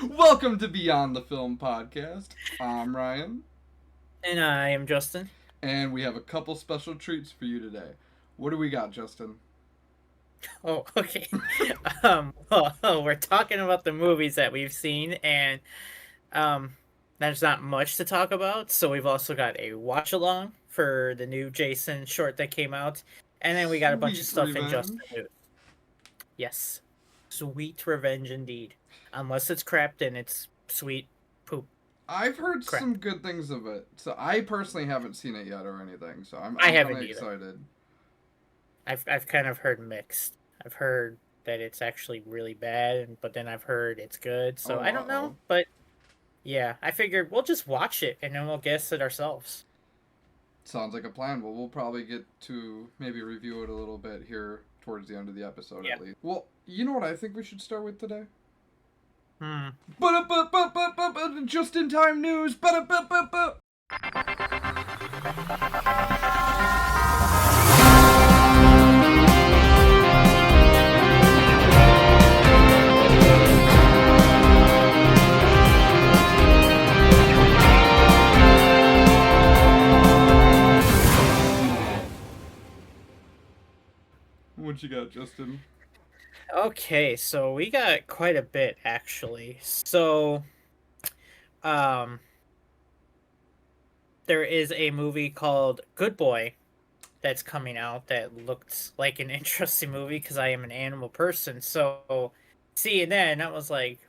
Welcome to Beyond the Film Podcast. I'm Ryan, And I am Justin. and we have a couple special treats for you today. What do we got, Justin? Oh, okay. We're talking about the movies that we've seen, and um, there's not much to talk about. So we've also got a watch along for the new Jason short that came out, and then we got a bunch of Sweet stuff in Justin revenge. news. Yes, sweet revenge indeed. Unless it's crap, then it's sweet poop I've heard crap. some good things of it, so I personally haven't seen it yet or anything. So I'm I I'm kind of haven't either. excited. I've kind of heard mixed. I've heard that it's actually really bad, but then I've heard it's good. So Oh, I don't know, uh-oh. but yeah, I figured we'll just watch it and then we'll guess it ourselves. Sounds like a plan. Well, we'll probably get to maybe review it a little bit here towards the end of the episode, Yeah. at least. Well, you know what I think we should start with today? Hmm. Just in time news. What you got, Justin? Okay, so we got quite a bit actually. So, um, there is a movie called Good Boy that's coming out that looked like an interesting movie because I am an animal person. So, seeing that, I was like,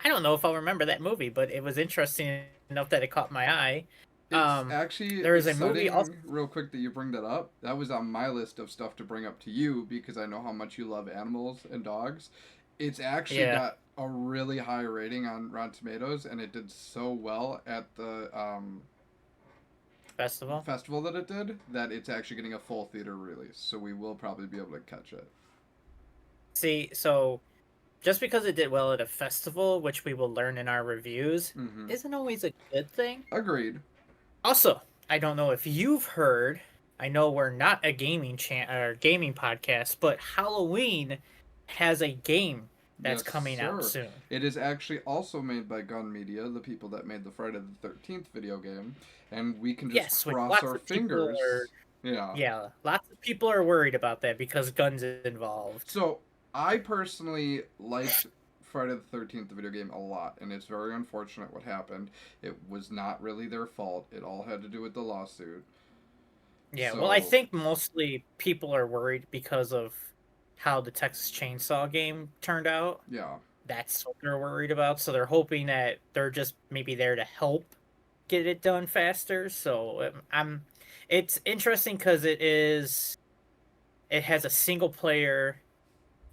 I don't know if I'll remember that movie, but it was interesting enough that it caught my eye. It's actually There is a movie also. exciting, real quick, that you bring that up. That was on my list of stuff to bring up to you because I know how much you love animals and dogs. It's actually Yeah, got a really high rating on Rotten Tomatoes, and it did so well at the festival. festival that it did that it's actually getting a full theater release. So we will probably be able to catch it. See, so just because it did well at a festival, which we will learn in our reviews, Mm-hmm. isn't always a good thing. Agreed. Also, I don't know if you've heard. I know we're not a gaming podcast, but Halloween has a game that's Yes, coming out sir. soon. It is actually also made by Gun Media, the people that made the Friday the 13th video game, and we can just Yes, which cross lots our of people fingers. are. Yeah. Yeah, lots of people are worried about that because guns involved. So, I personally liked Friday the 13th, the video game, a lot, and it's very unfortunate what happened. It was not really their fault, it all had to do with the lawsuit. Yeah, well, I So, think mostly people are worried because of how the Texas Chainsaw game turned out. yeah. That's what they're worried about. So they're hoping that they're just maybe there to help get it done faster. So I'm it's interesting because it has a single player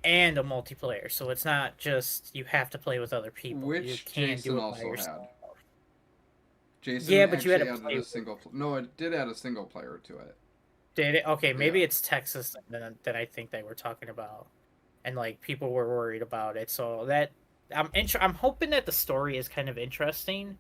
and a multiplayer. So it's not just you have to play with other people. You Which can do Jason it by also yourself. had. Jason Yeah, but you had actually to added play a with. single. No, it did add a single player to it. Did it? Okay, Yeah. maybe it's Texas that I think they were talking about, and like people were worried about it. So that I'm hoping that the story is kind of interesting,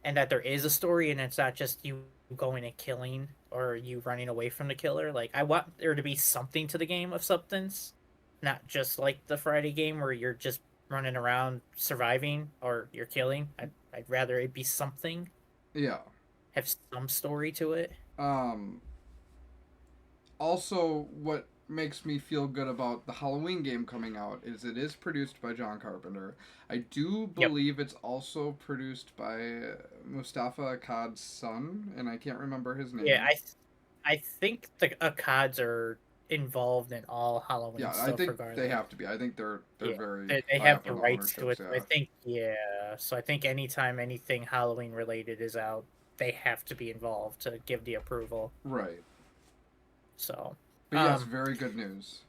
and that there is a story, and it's not just you going and killing or you running away from the killer. Like I want there to be something to the game of substance, not just like the Friday game where you're just running around surviving or you're killing. I'd rather it be something, Yeah. have some story to it. Um, Also, what makes me feel good about the Halloween game coming out is it is produced by John Carpenter. I do Yep. believe it's also produced by Mustafa Akkad's son, and I can't remember his Yeah, name. I think the Akkads are involved in all Halloween Yeah, I stuff think they regardless. have to be. I think they're Yeah, very they high have up the on the rights to it. ownerships. So I Yeah, think yeah. So I think anytime anything Halloween related is out, they have to be involved to give the approval. right. So, But yes, um, very good news.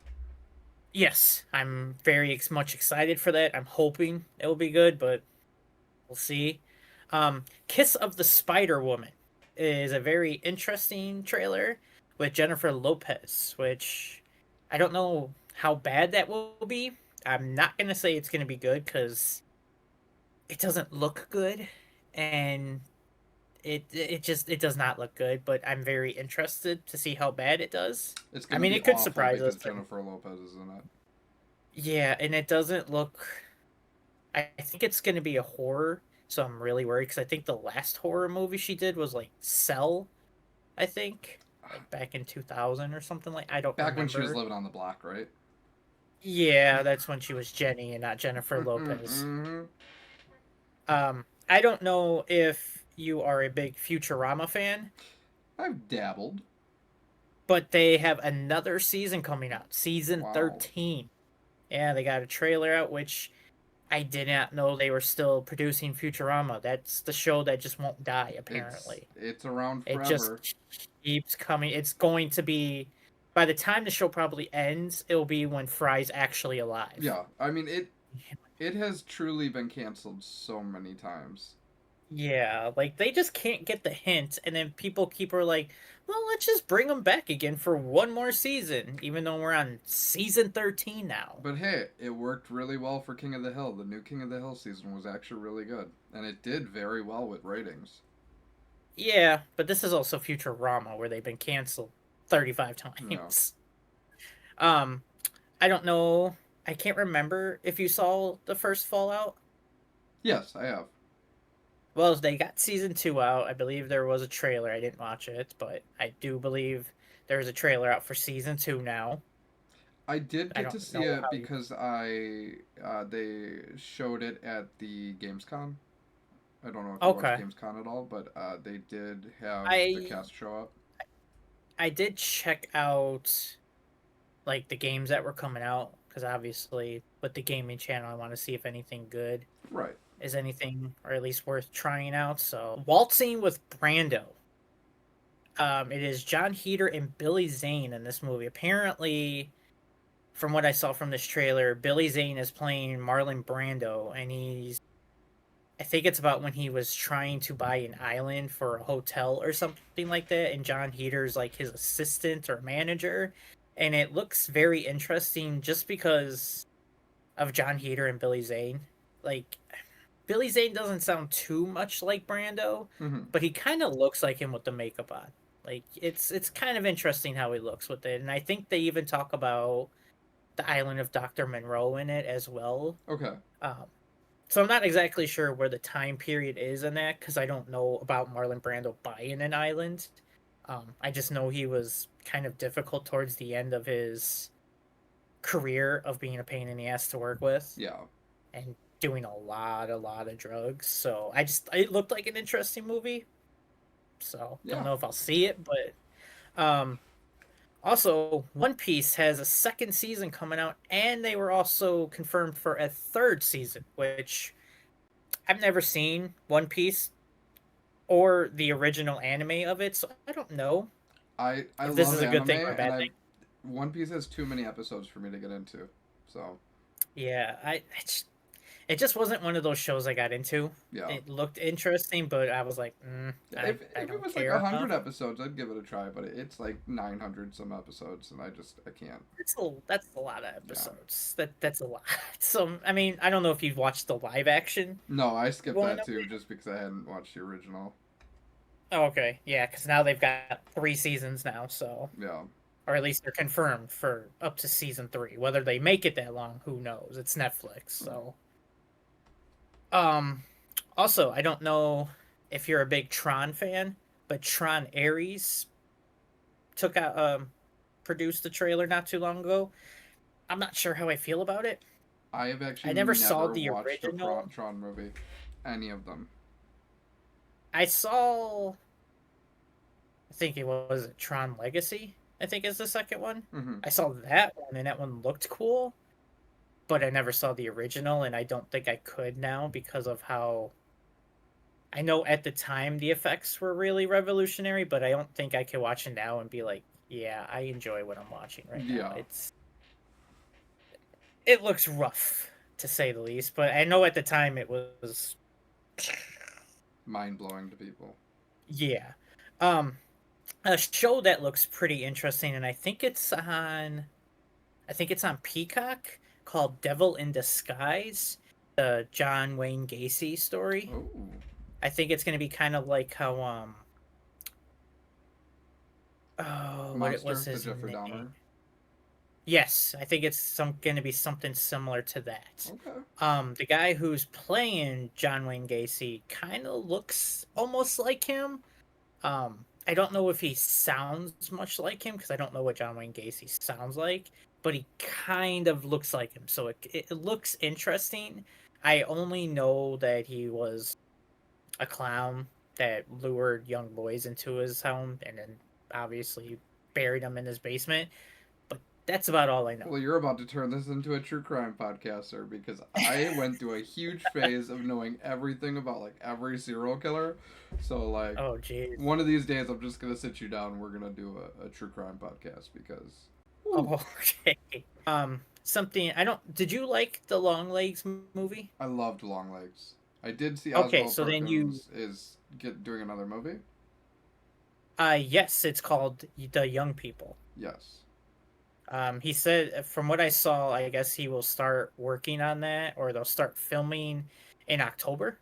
yes, I'm very much excited for that. I'm hoping it will be good, but we'll see. Kiss of the Spider Woman is a very interesting trailer with Jennifer Lopez, which I don't know how bad that will be. I'm not gonna say it's gonna be good because it doesn't look good, and it does not look good. But I'm very interested to see how bad it does. It's I gonna mean, be it could awful surprise because us, but Jennifer Lopez is in it. yeah, and it doesn't look I think it's going to be a horror, so I'm really worried because I think the last horror movie she did was like Cell, I think, like back in 2000 or something like. I don't Back when she was remember. living on the block, right? Yeah, that's when she was Jenny and not Jennifer Lopez. Mm-hmm. I don't know if you are a big Futurama fan, I've dabbled. but they have another season coming out, season Wow. 13. Yeah, they got a trailer out, which I did not know they were still producing Futurama. That's the show that just won't die, It's apparently. it's around It forever. just keeps coming. It's going to be, by the time the show probably ends, it'll be when Fry's actually alive. Yeah, I mean it has truly been canceled so many times. Yeah, like they just can't get the hint, and then people keep are like, "Well, let's just bring them back again for one more season," even though we're on season 13 now. But hey, it worked really well for King of the Hill. The new King of the Hill season was actually really good, and it did very well with ratings. Yeah, but this is also Futurama, where they've been canceled 35 No. times. Um, I don't know. I can't remember if you saw the first Fallout. Yes, I have. Well, they got season 2 out. I believe there was a trailer. I didn't watch it, but I do believe there's a trailer out for season 2 now. I did I get to don't see know it how you. because they showed it at the Gamescom. I don't know if you watched Okay. Gamescom at all, but they did have the I cast show up. I did check out like the games that were coming out because obviously with the gaming channel I want to see if anything good Right. is anything or at least worth trying out. So Waltzing with Brando. It is John Heater and Billy Zane in this movie. Apparently, from what I saw from this trailer, Billy Zane is playing Marlon Brando, and he's I think it's about when he was trying to buy an island for a hotel or something like that, and John Heater's like his assistant or manager. And it looks very interesting just because of John Heater and Billy Zane. Like Billy Zane doesn't sound too much like Brando, Mm-hmm. but he kind of looks like him with the makeup on. Like it's kind of interesting how he looks with it, and I think they even talk about the island of Dr. Monroe in it as well. Okay. Um, so I'm not exactly sure where the time period is in that because I don't know about Marlon Brando buying an island. I just know he was kind of difficult towards the end of his career of being a pain in the ass to work with Yeah. and doing a lot of drugs. So it looked like an interesting movie. So don't Yeah. know if I'll see it, but also One Piece has a second season coming out, and they were also confirmed for a third season, which I've never seen One Piece or the original anime of it, so I don't know I if this love is a good anime, thing or a and bad I thing. One Piece has too many episodes for me to get into. So Yeah, it just wasn't one of those shows I got into. yeah. It looked interesting, but I was like, I If it don't was like care 100 enough. episodes, I'd give it a try. But it's like 900 some episodes, and I can't. That's a lot of Yeah. episodes. That's a lot. So I mean, I don't know if you've watched the live action No, I skipped one that of too, it. just because I hadn't watched the original. Oh, okay, yeah, because now they've got 3 seasons now, so Yeah. or at least they're confirmed for up to season 3. Whether they make it that long, who knows? It's Netflix, Right. so also, I don't know if you're a big Tron fan, but Tron Ares took out produced the trailer not too long ago. I'm not sure how I feel about it. I have actually I never saw never the watched a original. Tron movie, any of them. I saw I think it was Tron Legacy, I think is the second one. Mm-hmm. I saw that one and that one looked cool, but I never saw the original and I don't think I could now because of how I know at the time the effects were really revolutionary, but I don't think I can watch it now and be like, yeah, I enjoy what I'm watching right now. Yeah. It looks rough to say the least, but I know at the time it was Mind blowing to people. yeah. Um a show that looks pretty interesting and I think it's on Peacock called Devil in Disguise, the John Wayne Gacy story. Oh. I think it's going to be kind of like how oh, what it was Monster, the his Jeffrey name? Dahmer. Yes, I think it's going to be something similar to that. Okay. The guy who's playing John Wayne Gacy kind of looks almost like him. I don't know if he sounds much like him because I don't know what John Wayne Gacy sounds like, but he kind of looks like him. So it looks interesting. I only know that he was a clown that lured young boys into his home and then obviously buried them in his basement. But that's about all I know. Well, you're about to turn this into a true crime podcast, sir, because I went through a huge phase of knowing everything about like every serial killer. So like Oh, jeez. one of these days I'm just gonna sit you down and we're gonna do a true crime podcast because whew, Oh, okay. Something I don't. Did you like the Long Legs movie? I loved Long Legs. I did see Okay, Oswald so then you. Perkins is doing another movie. Yes, it's called The Young People. Yes. He said, from what I saw, I guess he will start working on that, or they'll start filming in October.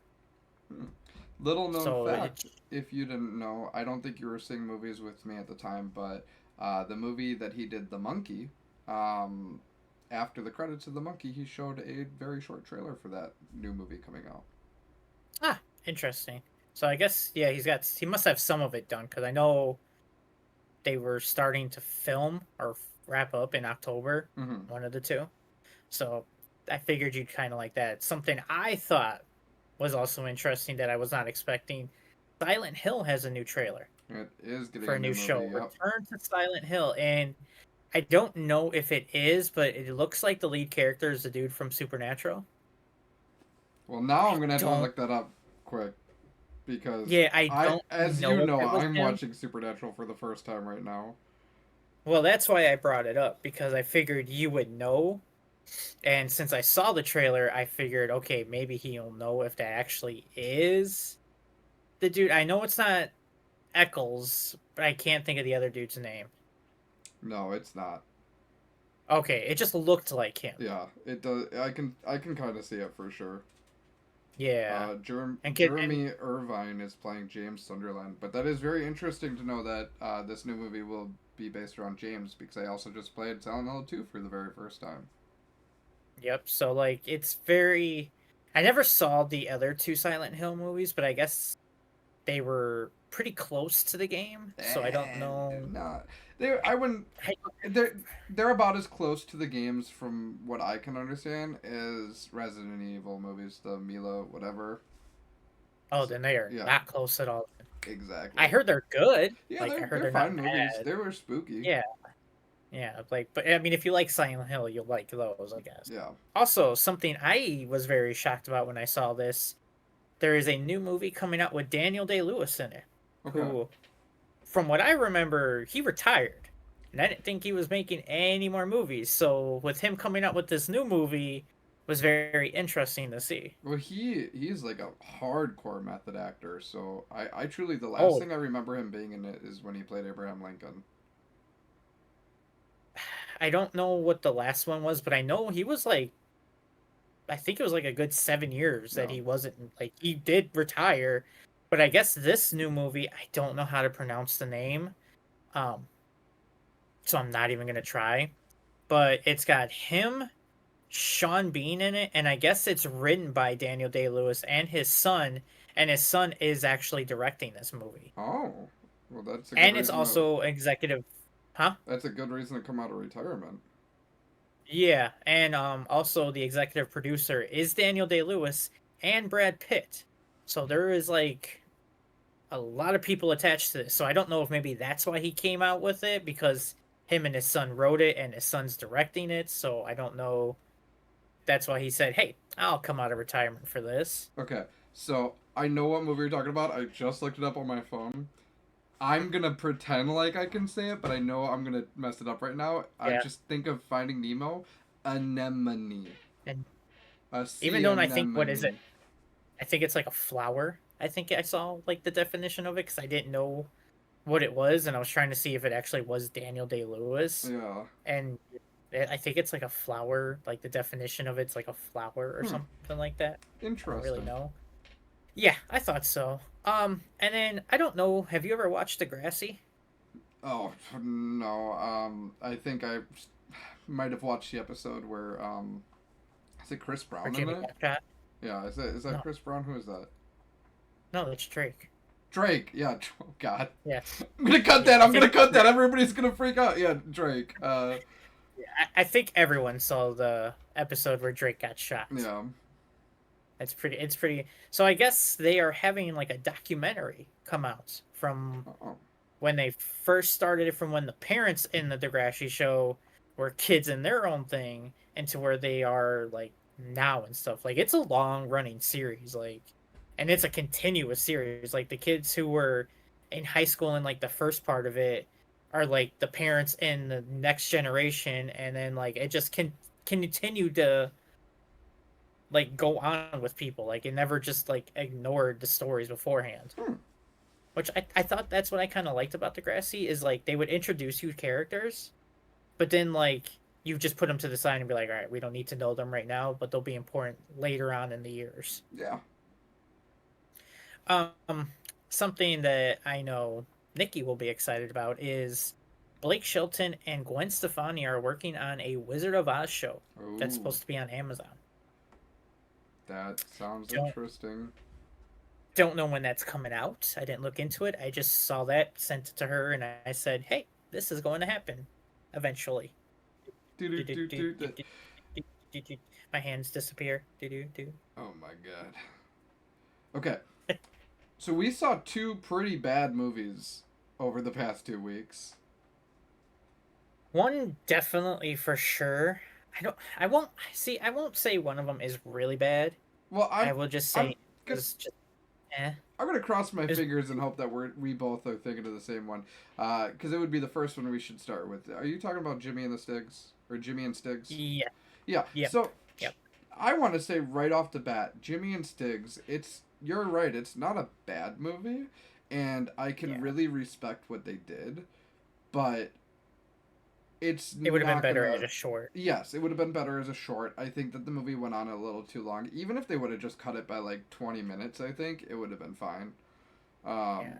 Hmm. Little known So fact, it. if you didn't know, I don't think you were seeing movies with me at the time, but the movie that he did, The Monkey, um, after the credits of The Monkey, he showed a very short trailer for that new movie coming out. Ah, interesting. So I guess yeah, he must have some of it done because I know they were starting to film or wrap up in October, Mm-hmm. one of the two. So I figured you'd kind of like that. Something I thought was also interesting that I was not expecting. Silent Hill has a new trailer It is getting for a a new new show. movie, yep. Return to Silent Hill, and I don't know if it is, but it looks like the lead character is the dude from Supernatural. Well, now I'm I gonna have to don't. look that up quick because Yeah, I don't as you know if know, it was I'm him. watching Supernatural for the first time right now. Well, that's why I brought it up because I figured you would know. And since I saw the trailer, I figured, okay, maybe he'll know if that actually is the dude. I know it's not Eccles, but I can't think of the other dude's name. No, it's not. Okay, it just looked like him. Yeah, it does. I can kind of see it for sure. Yeah, and Jeremy Irvine is playing James Sunderland, but that is very interesting to know that this new movie will be based around James because I also just played Silent Hill 2 for the very first time. yep. So like, it's very. I never saw the other two Silent Hill movies, but I guess they were pretty close to the game. So I don't And know. not they. I wouldn't. I, They're about as close to the games from what I can understand as Resident Evil movies, the Mila whatever. oh, So, then they are yeah, not close at all. I exactly. heard they're good. Yeah, Like I heard they're they're not fine movies. bad. They were spooky. Yeah, yeah. Like, but I mean, if you like Silent Hill, you'll like those, I guess. Yeah. Also, something I was very shocked about when I saw this, there is a new movie coming out with Daniel Day Lewis in it, Okay. who, from what I remember, he retired, and I didn't think he was making any more movies. So with him coming out with this new movie, was very interesting to see. Well, he's like a hardcore method actor. So I truly the last Oh, thing I remember him being in it is when he played Abraham Lincoln. I don't know what the last one was, but I know he was like I think it was like a good 7 years that Yeah. he wasn't like he did retire, but I guess this new movie I don't know how to pronounce the name, um, so I'm not even gonna try. But it's got him, Sean Bean in it, and I guess it's written by Daniel Day Lewis and his son is actually directing this movie, Oh, well, that's a good and it's reason to. also executive, huh? That's a good reason to come out of retirement. Yeah, and also the executive producer is Daniel Day Lewis and Brad Pitt. So there is like a lot of people attached to this. So I don't know if maybe that's why he came out with it because him and his son wrote it and his son's directing it. So I don't know. That's why he said, "Hey, I'll come out of retirement for this." Okay, so I know what movie you're talking about. I just looked it up on my phone. I'm gonna pretend like I can say it, but I know I'm gonna mess it up right now. I Yeah, just think of Finding Nemo, anemone, and a sea even though I think what is it? anemone. I think it's like a flower. I think I saw like the definition of it because I didn't know what it was, and I was trying to see if it actually was Daniel Day Lewis, Yeah. and I think it's like a flower. Like the definition of it's like a flower or Hmm. something like that. I don't really Interesting. know. Yeah, I thought so. And then I don't know. Have you ever watched Degrassi? Oh no. I think I might have watched the episode where is it Chris Or Brown in Jimmy it? got shot? Yeah, is that No, Chris Brown? Who is that? no, that's Drake. Drake. Yeah. Oh God. Yes. I'm gonna cut Yeah, that. I I'm think gonna cut that. Everybody's gonna freak out. Yeah, Drake. I think everyone saw the episode where Drake got shot. Yeah. It's pretty. It's pretty. So I guess they are having like a documentary come out from Oh. when they first started it, from when the parents in the Degrassi show were kids in their own thing, into where they are like now and stuff. Like it's a long running series, like, and it's a continuous series. Like the kids who were in high school in like the first part of it are like the parents in the next generation, and then like it just can continue to like go on with people. Like it never just like ignored the stories beforehand. Hmm. Which I thought that's what I kind of liked about Degrassi is like they would introduce you characters, but then like you just put them to the side and be like, all right, we don't need to know them right now, but they'll be important later on in the years. Yeah. Um, something that I know Nikki will be excited about is Blake Shelton and Gwen Stefani are working on a Wizard of Oz show that's Ooh, supposed to be on Amazon. that sounds Don't interesting. don't know when that's coming out. I didn't look into it. I just saw that, sent it to her, and I said, "Hey, this is going to happen eventually." Do do do do. My hands disappear. Oh my God. Okay. So we saw two pretty bad movies over the past 2 weeks. One definitely for sure. I won't see. I won't say one of them is really bad. Well, I will just I'm say it gonna, was just eh. I'm gonna cross my It's, fingers and hope that we both are thinking of the same one. Because it would be the first one we should start with. Are you talking about Jimmy and the Stiggs or Jimmy and Stiggs? yeah. Yeah. Yep. So Yep. I want to say right off the bat, Jimmy and Stiggs. You're right. It's not a bad movie, and I can Yeah. really respect what they did, but it's It would have been not better gonna. as a short. Yes, it would have been better as a short. I think that the movie went on a little too long. Even if they would have just cut it by like 20 minutes, I think it would have been fine. Yeah. Um,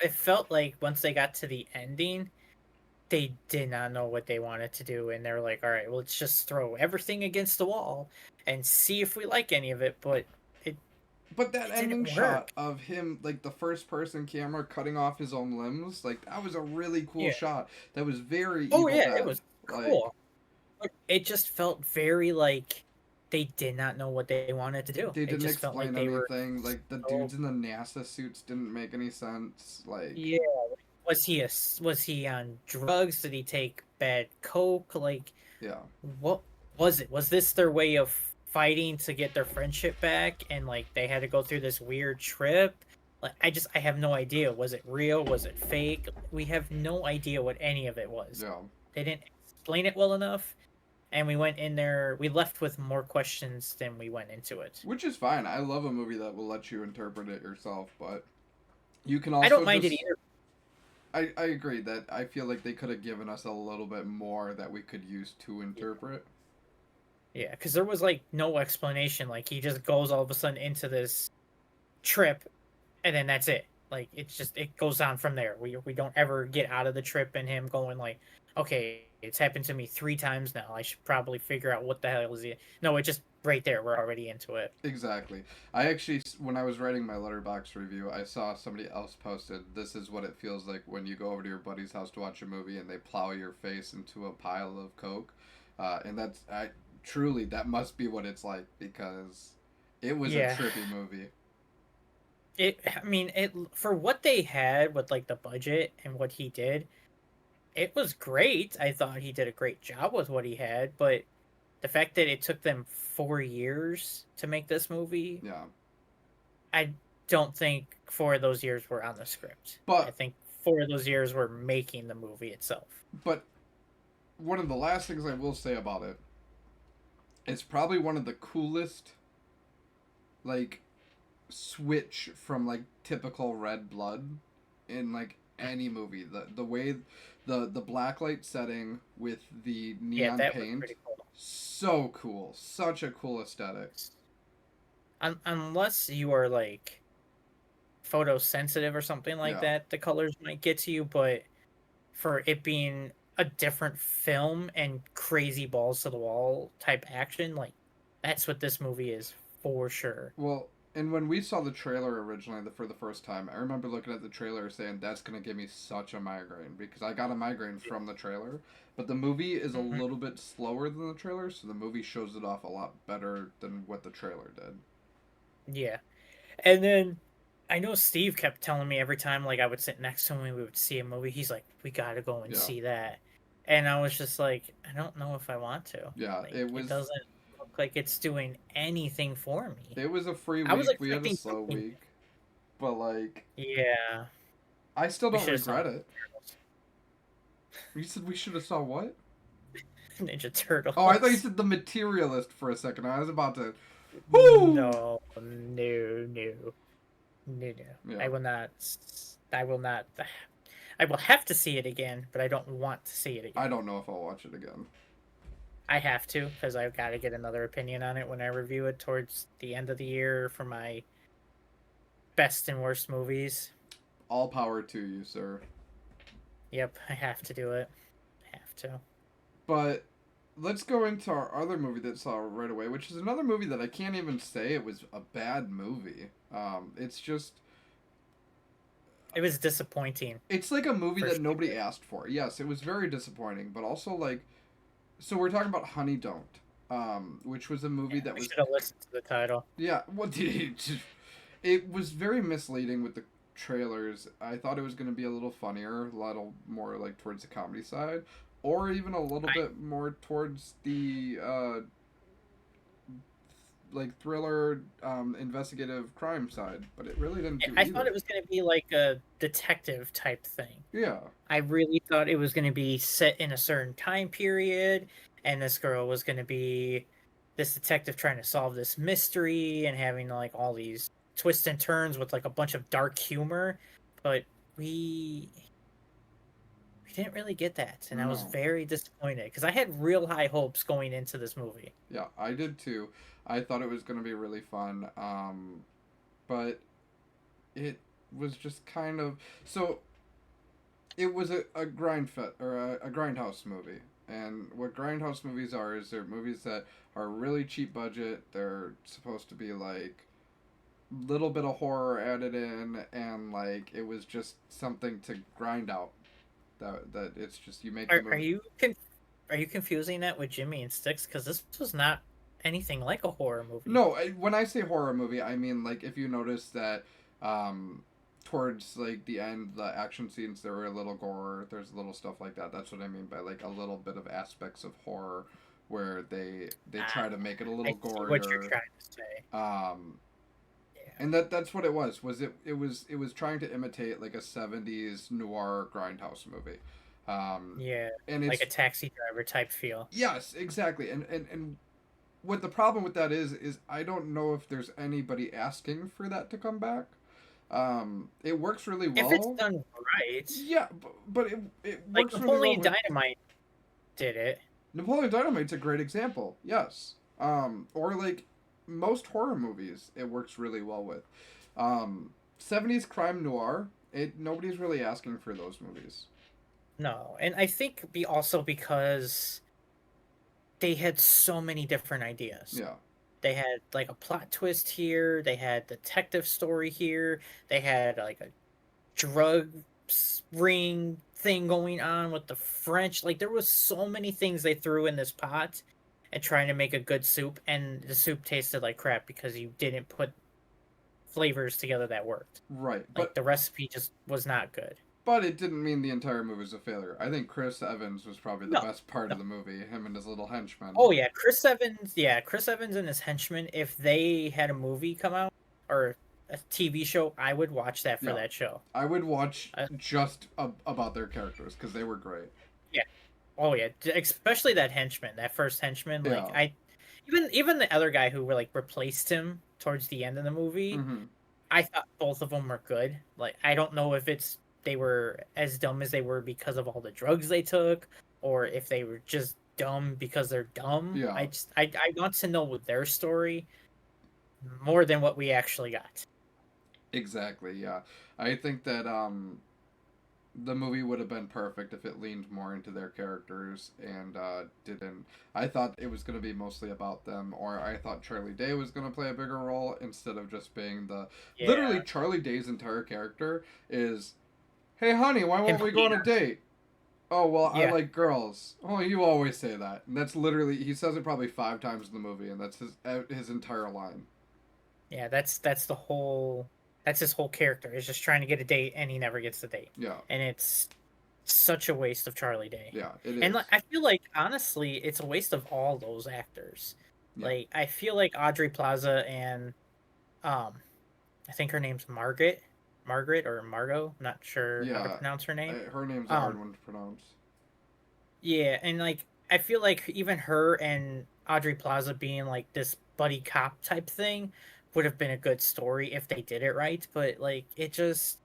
It felt like once they got to the ending, they did not know what they wanted to do, and they're like, all right, well, let's just throw everything against the wall and see if we like any of it. But it but that it ending didn't shot work. of him, like the first person camera cutting off his own limbs, like that was a really cool Yeah. shot. That was very Oh Evil yeah, it Dead. was Like, cool. But it just felt very like they did not know what they wanted to do. they It didn't just felt like explain they were anything. Like the so dudes in the NASA suits didn't make any sense. Like, yeah. Was he on drugs? Did he take bad coke? Like yeah. what was it? Was this their way of fighting to get their friendship back and like they had to go through this weird trip? Like I have no idea. Was it real? Was it fake? We have no idea what any of it was. Yeah. They didn't explain it well enough, and we went in there. We left with more questions than we went into it. Which is fine. I love a movie that will let you interpret it yourself, but you can I don't also mind it just. either. I agree that I feel like they could have given us a little bit more that we could use to interpret. Yeah, because there was like no explanation. Like he just goes all of a sudden into this trip, and then that's it. Like it's just it goes on from there. We don't ever get out of the trip and him going like, okay, it's happened to me 3 times now. I should probably figure out what the hell is it. No, it just right there. We're already into it. Exactly. I actually, when I was writing my letterbox review, I saw somebody else posted, "This is what it feels like when you go over to your buddy's house to watch a movie and they plow your face into a pile of coke," and I truly that must be what it's like because it was a Yeah, trippy movie. it. I mean, it for what they had with like the budget and what he did. It was great. I thought he did a great job with what he had, but the fact that it took them 4 years to make this movie, Yeah, I don't think 4 of those years were on the script. I but think 4 of those years were making the movie itself. but one of the last things I will say about it, it's probably one of the coolest, like, switch from like typical red blood in like any movie. The way the blacklight setting with the Yeah, neon that was paint, pretty cool. so cool. Such a cool aesthetic. Unless you are like photosensitive or something like Yeah. that, the colors might get to you, but for it being a different film and crazy balls to the wall type action, like that's what this movie is for sure. Well, and when we saw the trailer originally for the first time, I remember looking at the trailer saying that's gonna give me such a migraine because I got a migraine from the trailer. But the movie is a Mhm. little bit slower than the trailer, so the movie shows it off a lot better than what the trailer did. Yeah. And then I know Steve kept telling me every time like I would sit next to him and we would see a movie, he's like, "We gotta go and Yeah, see that." And I was just like, I don't know if I want to. yeah. Like it doesn't look like it's doing anything for me. It was a free I was week. We had a expecting slow something. week, but like Yeah, I still we don't should have saw regret it. You said we should have saw what? Ninja Oh, I thought you Turtles. said the materialist for a second. I was about to. Whoo! No, no, no, no, no. Yeah, I will not. I will not. I will have to see it again, but I don't want to see it I again. don't know if I'll watch it again. I have to because I've got to get another opinion on it when I review it towards the end of the year for my best and worst movies. All power to you, sir. Yep, I have to do it. I have to. But let's go into our other movie that saw right away, which is another movie that I can't even say it was a bad movie. It's just It was disappointing it's like a movie for that nobody sure. asked for. Yes, it was very disappointing, but also like so we're talking about Honey Don't, which was a movie Yeah, that we was should have listened to the title. yeah. What it was very misleading with the trailers. I thought it was going to be a little funnier, a little more like towards the comedy side, or even a little I bit more towards the like thriller, investigative crime side. But it really didn't do I thought either. it was going to be like a detective type thing. Yeah, I really thought it was going to be set in a certain time period, and this girl was going to be this detective trying to solve this mystery and having like all these twists and turns with like a bunch of dark humor. But we we didn't really get that, and I was no, very disappointed because I had real high hopes going into this movie. yeah, I did too. I thought it was going to be really fun, but it was just kind of so it was a grind fit or a grindhouse movie. And what grindhouse movies are is they're movies that are really cheap budget. They're supposed to be like little bit of horror added in, and like it was just something to grind out. That it's just you make the Are movie. you are you confusing that with Jimmy and Sticks? Because this was not anything like a horror movie. No, when I say horror movie, I mean like if you notice that um, towards like the end, the action scenes there were a little gore. There's a little stuff like that. That's what I mean by like a little bit of aspects of horror where they Ah, try to make it a I little see what you're gorier. trying to say. Um, Yeah. and that's what it was. It was trying to imitate like a '70s noir grindhouse movie. Um, Yeah, and like a it's taxi driver type feel. yes, exactly. And what the problem with that is I don't know if there's anybody asking for that to come back. It works really If it's well. done right, Yeah, but it like works really well Napoleon with Dynamite did it. Napoleon Dynamite's a great example. Yes. Or like most horror movies, it works really well with. 70s crime noir. It nobody's really asking for those movies. No, and I think be also because they had so many different ideas. Yeah. They had like a plot twist here, they had detective story here, they had like a drug ring thing going on with the French. Like there was so many things they threw in this pot and trying to make a good soup, and the soup tasted like crap because you didn't put flavors together that worked. Right. Like the recipe just was not good. But it didn't mean the entire movie was a failure. I think Chris Evans was probably the No, best part no. of the movie. Him and his little henchman. Oh yeah, Chris Evans. Yeah, Chris Evans and his henchmen. If they had a movie come out or a TV show, I would watch that for Yeah. that show. I would watch Uh, just about their characters because they were great. yeah. Oh yeah, especially that henchman, that first henchman. Like Yeah. I, even the other guy who like replaced him towards the end of the movie. Mm-hmm. I thought both of them were good. Like I don't know if it's they were as dumb as they were because of all the drugs they took, or if they were just dumb because they're dumb. Yeah. I want to know their story more than what we actually got. Exactly. Yeah. I think that the movie would have been perfect if it leaned more into their characters and didn't. I thought it was going to be mostly about them, or I thought Charlie Day was going to play a bigger role instead of just being the. Literally, Yeah, Charlie Day's entire character is, "Hey, honey, why him. won't we go on a date?" Oh, well, I Yeah, like girls. Oh, you always say that. And that's literally, he says it probably 5 times in the movie, and that's his entire line. yeah. That's the whole. That's his whole character. Is just trying to get a date, and he never gets the date, Yeah, and it's such a waste of Charlie Day. yeah, it And is. I feel like honestly, it's a waste of all those actors. Yeah, Like I feel like Audrey Plaza and um, I think her name's Margaret or Margot. I'm not sure how to yeah. pronounce her name. Her name's a hard Um, one to pronounce. yeah, and like I feel like even her and Audrey Plaza being like this buddy cop type thing would have been a good story if they did it right. But like it just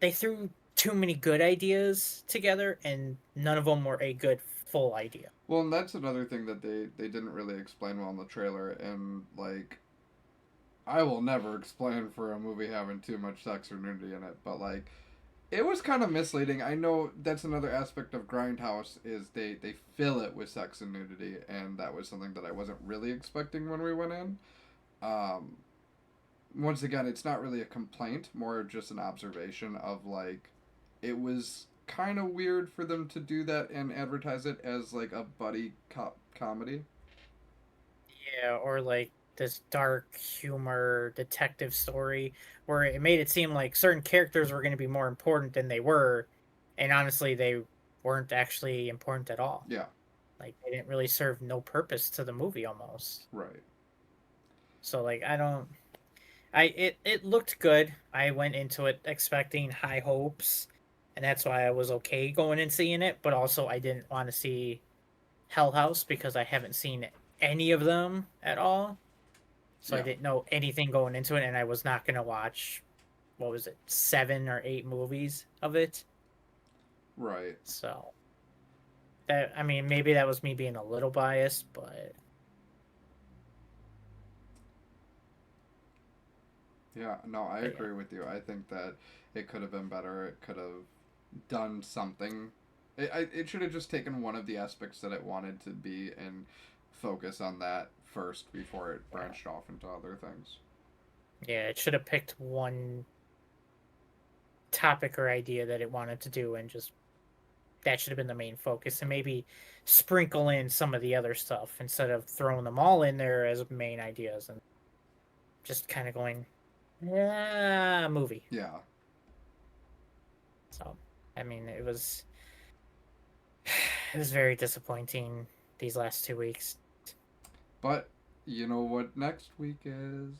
they threw too many good ideas together, and none of them were a good full idea. Well, and that's another thing that they didn't really explain well in the trailer, and like I will never explain for a movie having too much sex or nudity in it, but like it was kind of misleading. I know that's another aspect of Grindhouse is they fill it with sex and nudity, and that was something that I wasn't really expecting when we went in. Um, Once again, it's not really a complaint, more just an observation of like it was kind of weird for them to do that and advertise it as like a buddy cop comedy. Yeah, or like this dark humor detective story where it made it seem like certain characters were going to be more important than they were, and honestly, they weren't actually important at all. Yeah, Like they didn't really serve no purpose to the movie almost. right. So like I don't I it looked good. I went into it expecting high hopes, and that's why I was okay going and seeing it, but also I didn't want to see Hell House because I haven't seen any of them at all. So I Yeah, didn't know anything going into it, and I was not gonna watch what was it, 7 or 8 movies of it. right. So that I mean, maybe that was me being a little biased, but Yeah, no, I but yeah, agree with you. I think that it could have been better. It could have done something. It should have just taken one of the aspects that it wanted to be and focus on that first before it yeah, branched off into other things. yeah. It should have picked one topic or idea that it wanted to do, and just that should have been the main focus, and maybe sprinkle in some of the other stuff instead of throwing them all in there as main ideas and just kind of going, yeah, movie. Yeah, So, I mean, it was very disappointing these last 2 weeks. but you know what next week is?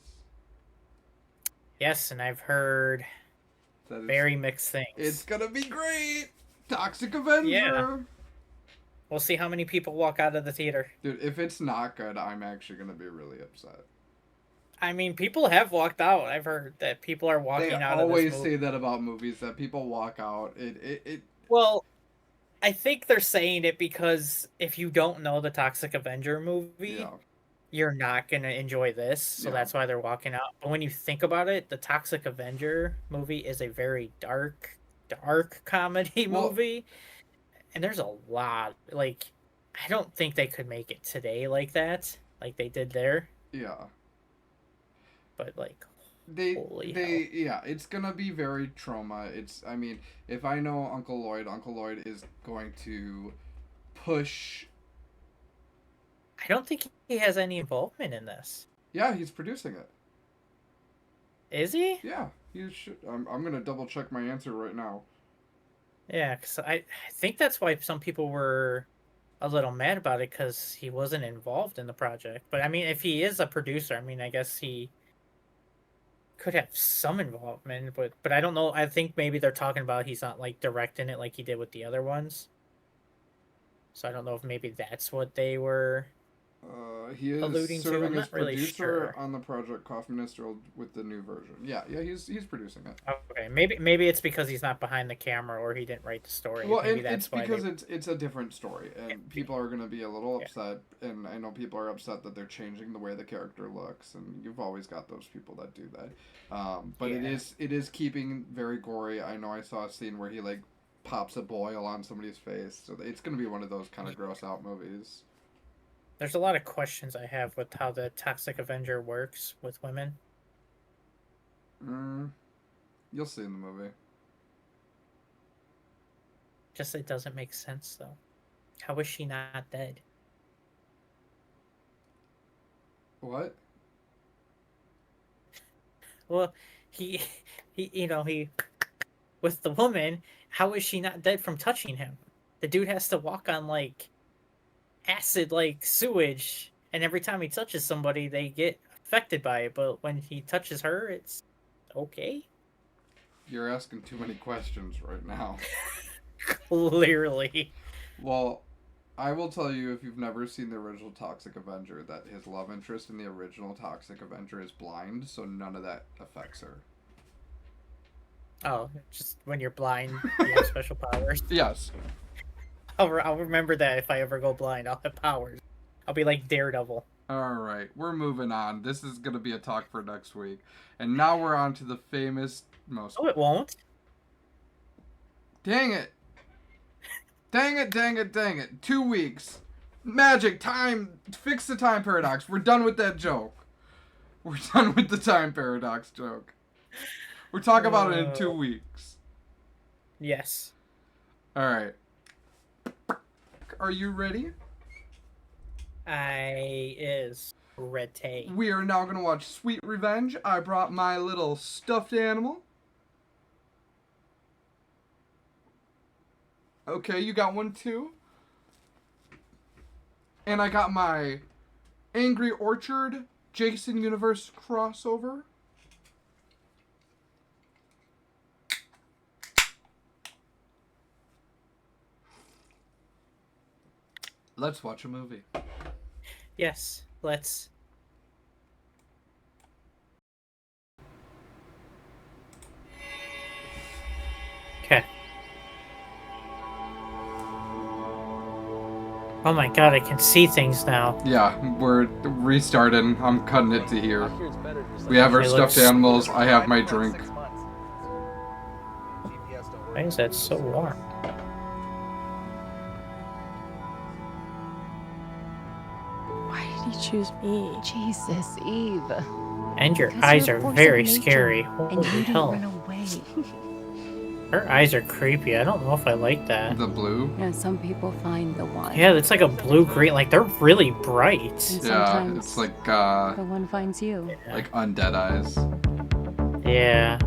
Yes, and I've heard That very mixed it's things. gonna be great. Toxic Yeah, Avenger. we'll see how many people walk out of the theater. Dude, if it's not good, I'm actually gonna be really upset. I mean, people have walked out. I've heard that people are They walking out of this always movie. say that about movies that people walk out. It Well, I think they're saying it because if you don't know the Toxic Avenger movie, yeah, you're not going to enjoy this. So yeah. that's why they're walking out. But when you think about it, the Toxic Avenger movie is a very dark comedy Well, movie. And there's a lot. Like, I don't think they could make it today like that, like they did there. yeah. But, like, holy hell. Yeah, it's gonna be very trauma. It's I mean, if I know Uncle Lloyd is going to push. I don't think he has any involvement in this. Yeah, he's producing it. Is he? Yeah, he should. I'm gonna double check my answer right now. Yeah, because I think that's why some people were a little mad about it because he wasn't involved in the project. But I mean, if he is a producer, I mean, I guess he could have some involvement. But I don't know. I think maybe they're talking about he's not like directing it like he did with the other ones. So I don't know if maybe that's what they were He is alluding to? serving I'm as not really producer sure. on the project Coffee Minister with the new version. Yeah, he's producing it. Okay, maybe it's because he's not behind the camera or he didn't write the story. Well, Maybe and it's that's why because they. it's a different story, and people are going to be a little Yeah. upset, and I know people are upset that they're changing the way the character looks, and you've always got those people that do that. But Yeah. it is keeping very gory. I know I saw a scene where he like pops a boil on somebody's face, so it's going to be one of those kind of gross out movies. There's a lot of questions I have with how the Toxic Avenger works with women. Mm, you'll see in the movie. Just it doesn't make sense though. How is she not dead? What? Well, he he with the woman. How is she not dead from touching him? The dude has to walk on like acid, like sewage, and every time he touches somebody, they get affected by it. But when he touches her, it's okay. You're asking too many questions right now. Clearly. Well, I will tell you if you've never seen the original Toxic Avenger that his love interest in the original Toxic Avenger is blind, so none of that affects her. Oh, just when you're blind, you have special powers. Yes. I'll remember that if I ever go blind, I'll have powers. I'll be like Daredevil. All right, we're moving on. This is going to be a talk for next week. And now we're on to the famous most... Oh, it won't. Dang it. Dang it, dang it, dang it. 2 weeks. Magic, time, fix the time paradox. We're done with that joke. We're done with the time paradox joke. We're talking about it in 2 weeks. Yes. All right. Are you ready? I is ready. We are now going to watch Sweet Revenge. I brought my little stuffed animal. Okay, you got one too? And I got my Angry Orchard Jason Universe crossover. Let's watch a movie. Yes, let's. Okay. Oh my god, I can see things now. Yeah, we're restarting. I'm cutting it to here. We have our It stuffed looks- animals. I have my drink. Why is that so warm? Why did he choose me? Jesus, Eve. And your Because eyes you're are a force very of nature, scary. And Holy you didn't hell. run away. Her eyes are creepy. I don't know if I like that. The blue. You know, some people find the one. Yeah, it's like a blue-green. Like, they're really bright. And Yeah, sometimes it's like the one finds you. undead eyes. Yeah.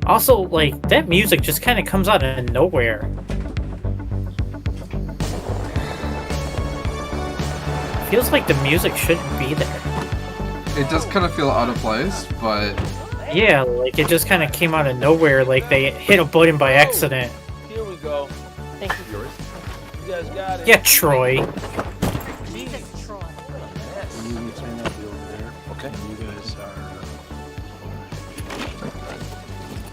Also, like, that music just kind of comes out of nowhere. Feels like the music shouldn't be there. It does kind of feel out of place, but Yeah, like, it just kind of came out of nowhere. Like, they hit a button by accident. Here we go. Thank you. You guys got it. Yeah, Troy. Jesus, Troy. You turn up over there. Okay. You guys are.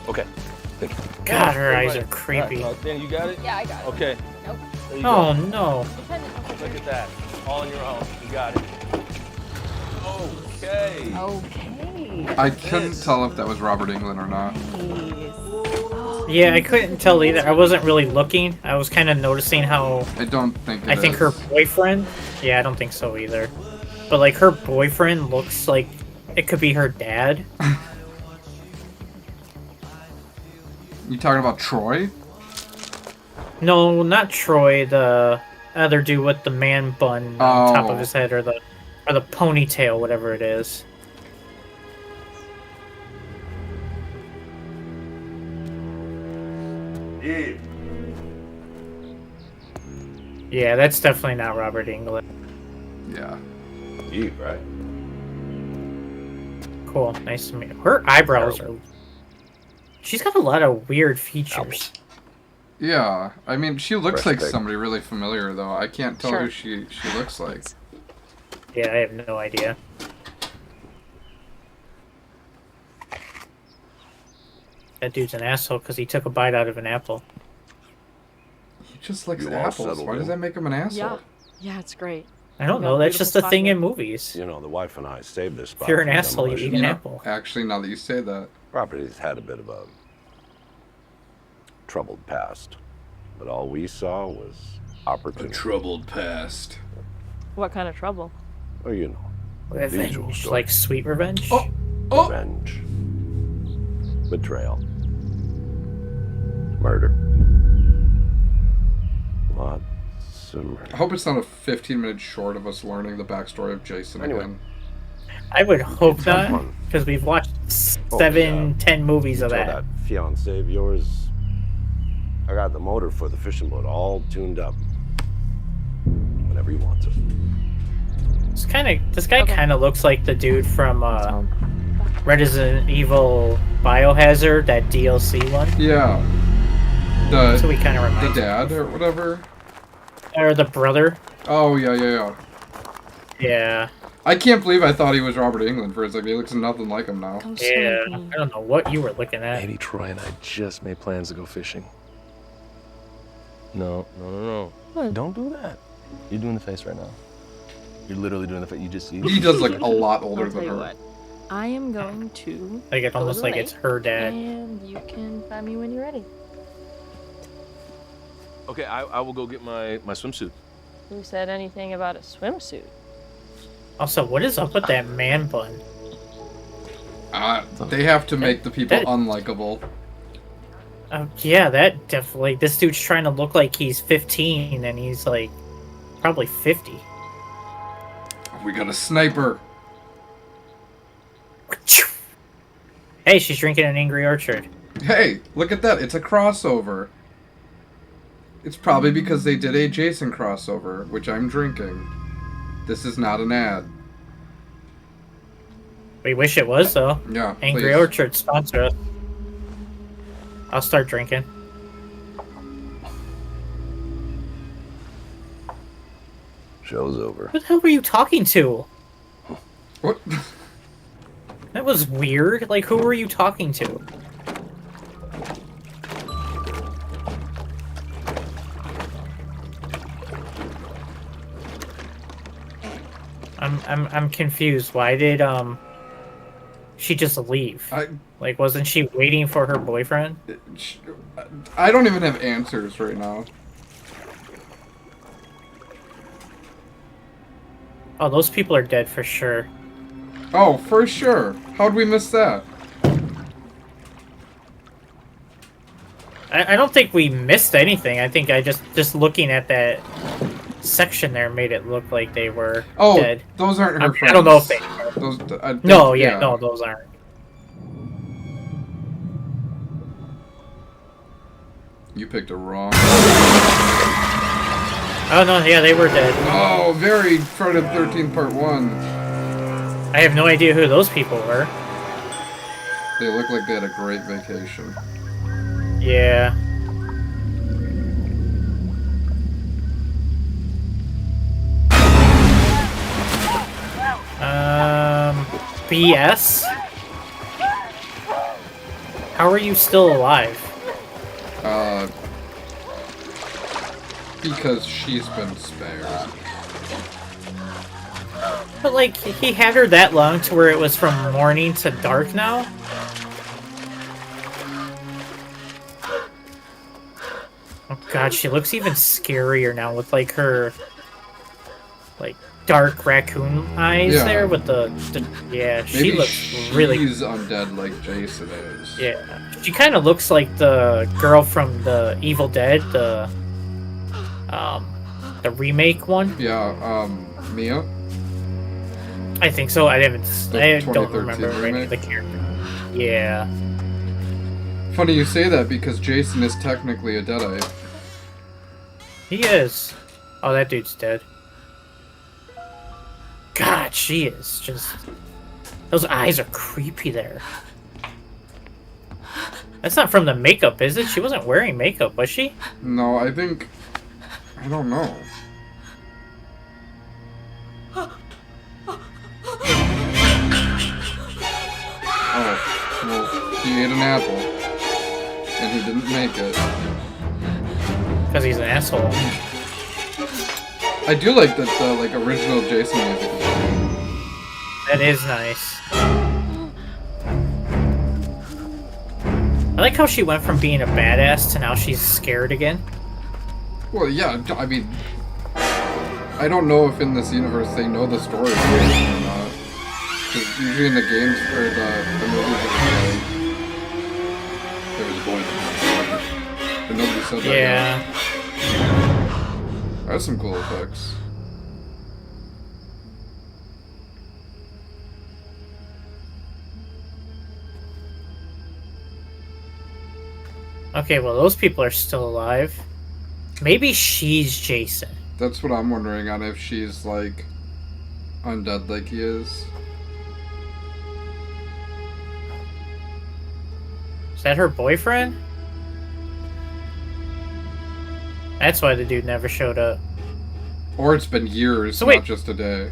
Okay. Thank you. God, her eyes are Right. creepy. All right, Danny, you got it? Yeah, I got it. Okay. Nope. There you Oh, go. no. Look at that. All on your own. You got it. Okay. Okay. I couldn't tell if that was Robert Englund or not. Nice. Yeah, I couldn't tell either. I wasn't really looking. I was kind of noticing how... I don't think I think her is. boyfriend... Yeah, I don't think so either. But, like, her boyfriend looks like it could be her dad. You talking about Troy? No, not Troy, the other dude with the man bun on top Oh. of his head, or the ponytail, whatever it is. Eve. Yeah, that's definitely not Robert Englund. Yeah. Eve, right? Cool, nice to meet you. Her eyebrows are... She's got a lot of weird features. Yeah. I mean, she looks like Breastplate. somebody really familiar, though. I can't tell Sure. who she looks like. Yeah, I have no idea. That dude's an asshole because he took a bite out of an apple. He just likes You all apples. settled Why does in? that make him an asshole? Yeah. Yeah, it's great. I don't We got know. a That's just a beautiful thing spot in here. movies. You know, the wife and I saved this spot. If you're an for asshole, you demolition. eat an You know, apple. actually, now that you say that, Property's had a bit of a troubled past, but all we saw was opportunity. troubled past. What kind of trouble? Oh, you know, Revenge, story. like sweet revenge. Oh, oh! revenge, betrayal, murder. Lots of murder. I hope it's not a 15-minute short of us learning the backstory of Jason Anyway. again. I would hope It's had not, fun. because we've watched Oh, 10 movies of Tell that. that fiance of yours, I got the motor for the fishing boat all tuned up. Whenever you want to. This guy Okay. kind of looks like the dude from Let's home. Resident Evil Biohazard, that DLC one. Yeah. That's who The, he kind of the reminds me dad or whatever. of. Or the brother. Oh, yeah. Yeah. I can't believe I thought he was Robert Englund for a second. He looks nothing like him now. Come Yeah. swim with me. I don't know what you were looking at. Maybe Troy and I just made plans to go fishing. No. What? Don't do that. You're doing the face right now. You're literally doing the face. You just see. He does look a lot older I'll tell than you her. what. I am going to Like it's Go to almost the like it's lake, her dad. and you can find me when you're ready. Okay, I will go get my swimsuit. Who said anything about a swimsuit? Also, what is up with that man bun? They have to make the people That- unlikable. Yeah, that definitely. This dude's trying to look like he's 15, and he's like probably 50. We got a sniper. Hey, she's drinking an Angry Orchard. Hey, look at that. It's a crossover. It's probably because they did a Jason crossover, which I'm drinking. This is not an ad. We wish it was, though. Yeah, Angry please. Orchard sponsor us. I'll start drinking. Show's over. Who the hell were you talking to? What? That was weird. Like, who were you talking to? I'm confused. Why did she just leave? Like, wasn't she waiting for her boyfriend? I don't even have answers right now. Oh, those people are dead for sure. Oh, for sure. How'd we miss that? I don't think we missed anything. I think I just looking at that section there made it look like they were dead. Those aren't her friends. I don't know if they. Those, I think, No, yeah, no, those aren't. You picked a wrong. Oh no, yeah, they were dead. Oh, very Friday the 13th Part 1. I have no idea who those people were. They look like they had a great vacation. Yeah. BS? How are you still alive? Because she's been spared. But like, he had her that long to where it was from morning to dark now? Oh god, she looks even scarier now with like her like dark raccoon eyes Yeah. there with the yeah, Maybe she looks really she's undead like Jason is. yeah. She kind of looks like the girl from the Evil Dead, the remake one. Yeah, Mia? I think so. I don't 2013 remember any of remake? the character. Yeah. Funny you say that because Jason is technically a Deadite. He is. Oh, that dude's dead. God, she is just... Those eyes are creepy there. That's not from the makeup, is it? She wasn't wearing makeup, was she? No, I think... I don't know. Oh, well, he ate an apple. And he didn't make it. Because he's an asshole. I do like that the original Jason music is playing. That is nice. I like how she went from being a badass to now she's scared again. Well, yeah, I mean, I don't know if in this universe they know the story of Jason or not. Because usually in the games or the movies, there was going to be. But nobody said that. Yeah. Yet. That's some cool effects. Okay, well, those people are still alive. Maybe she's Jason. That's what I'm wondering on if she's, like, undead like he is. Is that her boyfriend? That's why the dude never showed up. Or it's been years, So wait. not just a day.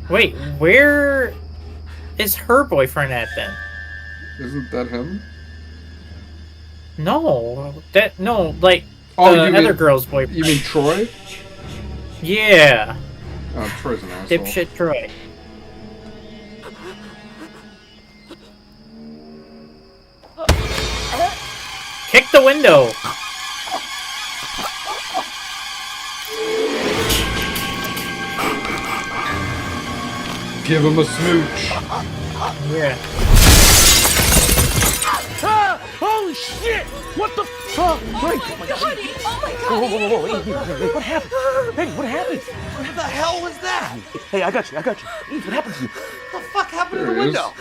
Wait, where is her boyfriend at then? Isn't that him? No, Oh, the you other mean, girl's boyfriend. you mean Troy? Yeah, Oh, Troy's an asshole. dipshit Troy. Kick the window. Give him a smooch. Yeah. Ah! Holy shit! What the fuck? Wait, oh my god! Whoa, whoa, whoa, whoa, hey, what happened? Hey, what happened? What the hell was that? Hey, I got you. Eve, what happened to you? What the fuck happened to There the he is. window?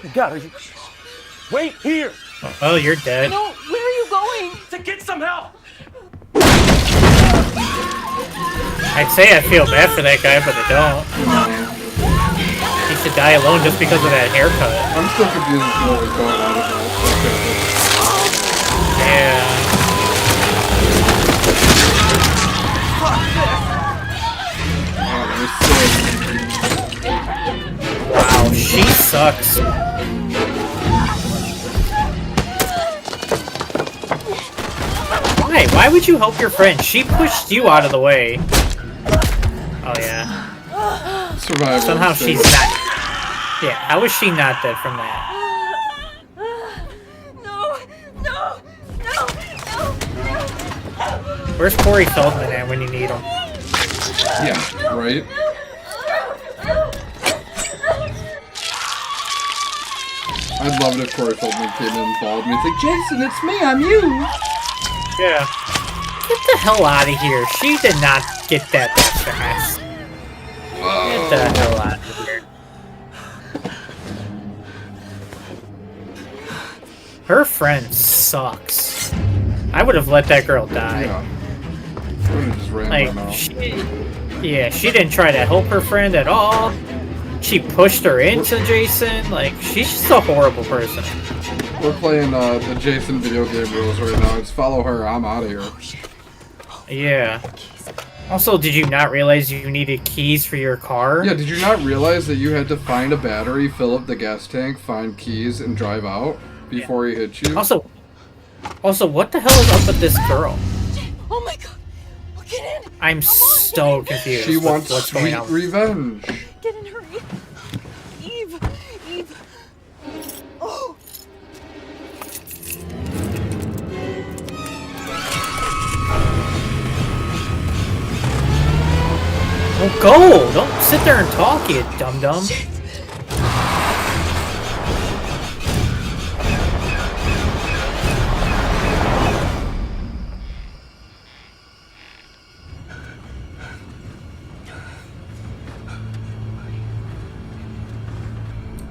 Hey, God, are you... Wait here! Oh, you're dead. No, where are you going? To get some help! I'd say I feel bad for that guy, but I don't. He should die alone just because of that haircut. I'm still confused as to what was going on with Yeah. Wow, she sucks. Why? Why would you help your friend? She pushed you out of the way. Oh yeah. Survival. Somehow instinct. she's not. Yeah, how is she not dead from that? Where's Corey Feldman at when you need him? Yeah, right? I'd love it if Corey Feldman came in involved and he's like, Jason, it's me, I'm you! Yeah. Get the hell out of here. She did not get that fast. Get the hell out of here. Her friend sucks. I would have let that girl die. Yeah. I would have just ran Like, by now. she didn't try to help her friend at all. She pushed her into Jason. Like, she's just a horrible person. We're playing the Jason video game rules right now. It's follow her, I'm out of here. Yeah. Also, did you not realize you needed keys for your car? Yeah, did you not realize that you had to find a battery, fill up the gas tank, find keys, and drive out before he hit you? Also, what the hell is up with this girl? Oh my god. Oh, get in. I'm so confused. She with wants what's going sweet on. revenge. Get in, hurry. Eve. Oh. Well, go! Don't sit there and talk, you dum-dum.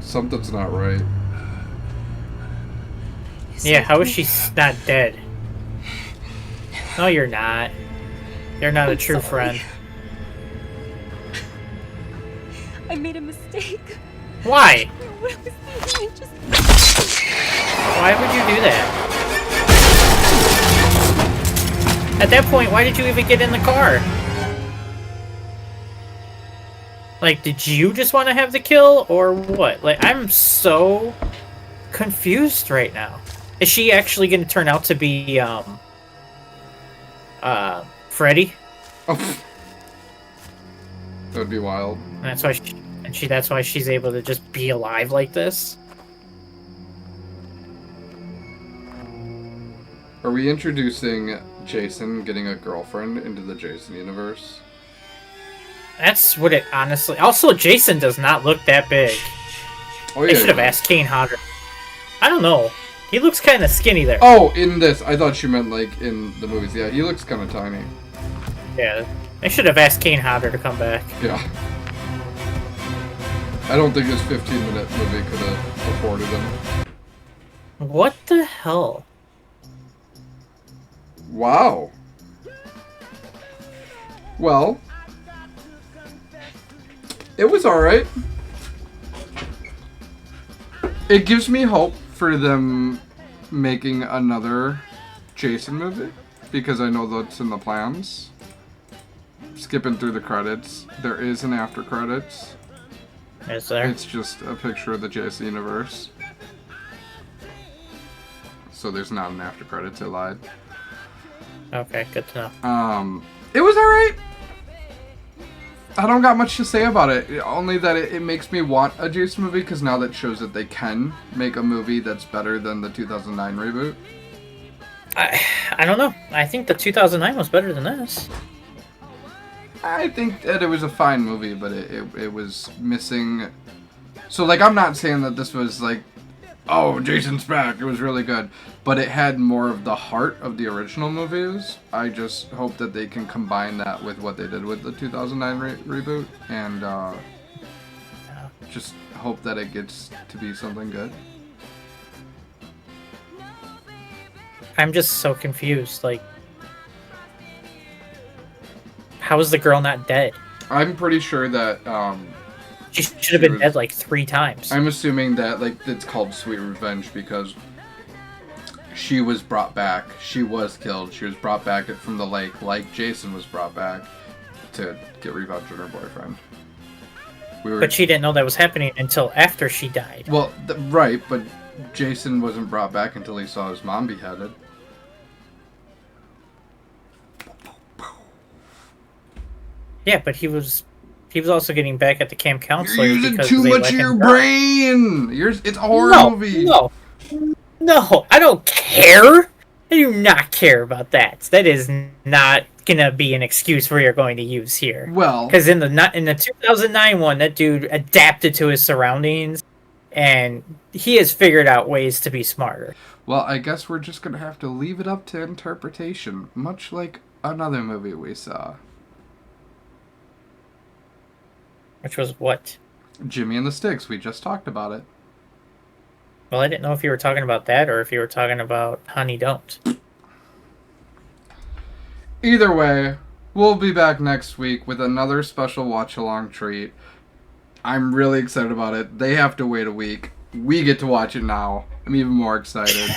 Something's not right. Yeah, how is she not dead? No, you're not. You're not a true friend. I made a mistake. Why? What I was thinking, I just... Why would you do that? At that point, why did you even get in the car? Like, did you just want to have the kill, or what? Like, I'm so confused right now. Is she actually going to turn out to be, Freddy? Oh, that would be wild. And that's why she's able to just be alive like this? Are we introducing Jason getting a girlfriend into the Jason universe? That's what it honestly... Also, Jason does not look that big. Oh, yeah. They should have asked Kane Hodder. I don't know. He looks kind of skinny there. Oh, in this. I thought she meant, like, in the movies. Yeah, he looks kind of tiny. Yeah. They should have asked Kane Hodder to come back. Yeah. I don't think this 15-minute movie could have afforded him. What the hell? Wow. Well... It was alright. It gives me hope for them making another Jason movie, because I know that's in the plans. Skipping through the credits, there is an after credits. Is there? It's just a picture of the Jason universe. So there's not an after credits, I lied. Okay, good to know. It was alright. I don't got much to say about it, only that it makes me want a Jason movie, because now that shows that they can make a movie that's better than the 2009 reboot. I don't know. I think the 2009 was better than this. I think that it was a fine movie, but it was missing... So, like, I'm not saying that this was, like, oh, Jason's back, it was really good. But it had more of the heart of the original movies. I just hope that they can combine that with what they did with the 2009 reboot. And just hope that it gets to be something good. I'm just so confused. Like, how is the girl not dead? I'm pretty sure that... She should have been dead like 3 times. I'm assuming that, like, it's called Sweet Revenge because she was brought back. She was killed. She was brought back from the lake, like Jason was brought back to get revenge on her boyfriend. But she didn't know that was happening until after she died. Well, right, but Jason wasn't brought back until he saw his mom beheaded. Yeah, but he was also getting back at the camp counselor. You're using because too they much let of your him die. brain! It's a horror movie! No, I don't care! I do not care about that. That is not gonna be an excuse we're going to use here. Well... Because in the 2009 one, that dude adapted to his surroundings, and he has figured out ways to be smarter. Well, I guess we're just gonna have to leave it up to interpretation, much like another movie we saw. Which was what? Jimmy and the Stiggs. We just talked about it. Well, I didn't know if you were talking about that or if you were talking about Honey Don't. Either way, we'll be back next week with another special watch-along treat. I'm really excited about it. They have to wait a week. We get to watch it now. I'm even more excited.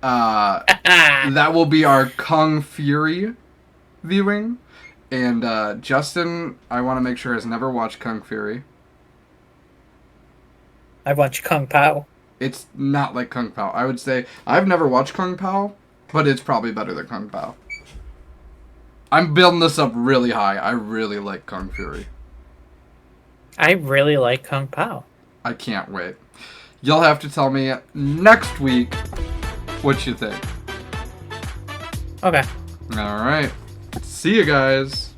That will be our Kung Fury viewing. And Justin, I want to make sure, has never watched Kung Fury. I've watched Kung Pao. It's not like Kung Pao. I would say I've never watched Kung Pao, but it's probably better than Kung Pao. I'm building this up really high. I really like Kung Fury. I really like Kung Pao. I can't wait. You'll have to tell me next week what you think. Okay. All right. See you guys.